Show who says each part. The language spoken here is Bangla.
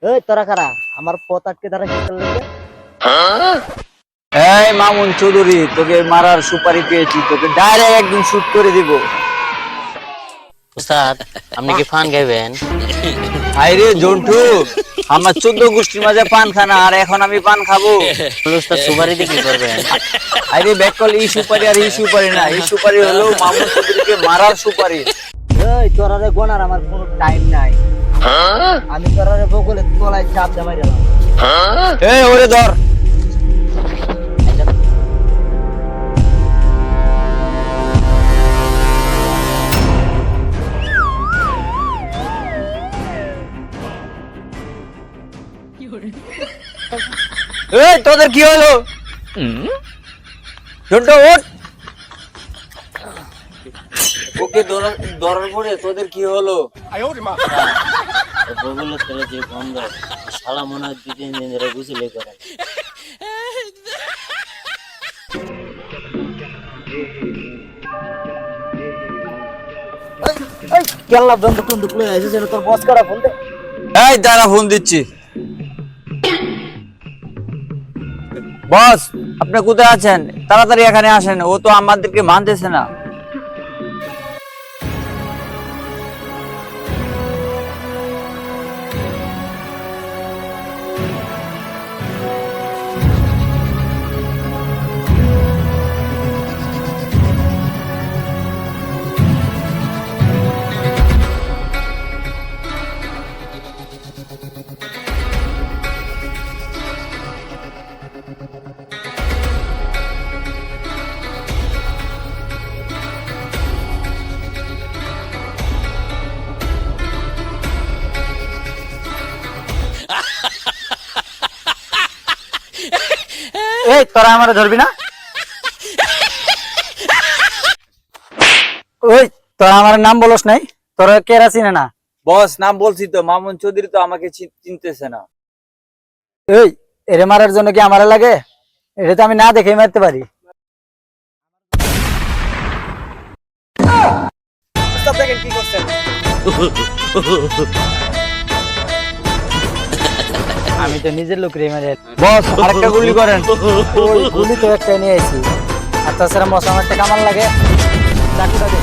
Speaker 1: এই তোরা কারা আমার পথ আটকে দাঁড়া শীতল লেগে?
Speaker 2: এই মামুন চৌধুরী, তোকে মারার সুপারি পেয়েছি, তোকে ডাইরেক্ট একদম শুট করে দিব।
Speaker 3: উস্তাদ আপনি কি পান খাইবেন?
Speaker 2: আরে জন্টু, আমার 14 গোষ্ঠীর মাঝে পান খানা, আর এখন আমি পান খাবো?
Speaker 3: উস্তাদ সুপারি দিয়ে কি করবেন?
Speaker 2: আরে ব্যাকল, এই সুপারি আর এই সুপারি না, এই সুপারি হলো মামুন চৌধুরীকে মারার সুপারি।
Speaker 1: এই তোরারে গোনার আমার কোনো টাইম নাই। আমি তোরারে বগলের তলায় চাপ দেমাই দিলাম।
Speaker 2: এই ওরে ধর। এই তোদের কি হলো? জন্টু ওঠ। ওকে ধরার পরে তোদের কি হলো?
Speaker 3: বগুলোর তেলে যে গন্ধ, শালা মনে হয় 2-3 দিন ধরে গুছিলে করে।
Speaker 1: এই কেল্লা বন্ধু বন্ধু খুলে আছে যেন তোর বস করা ফোন দে।
Speaker 2: এই দাঁড়া, ফোন দিচ্ছি। বস, আপনি কোথায় আছেন? তাড়াতাড়ি এখানে আসেন, ও তো আমাদেরকে মানতেছে না। এই তোরা আমারে ধরবি না? ওই তোরা আমার নাম বলস নাই? তোরা কেরা চিনে না? বস, নাম বলছি তো, মামুন চৌধুরী তো আমাকে চিনতেছে না। এই এরে মারার জন্য কি আমারে লাগে? এটা তো আমি না দেখে মারতে পারি। দেখেন কি করছেন। আমি তো নিজের লোক রে মারে। বস, আরেকটা গুলি করেন। ওই গুলি তো একটা নিয়ে আইছি, আর তাছাড়া মশা মারতে কামান লাগে। চাকুটা দে।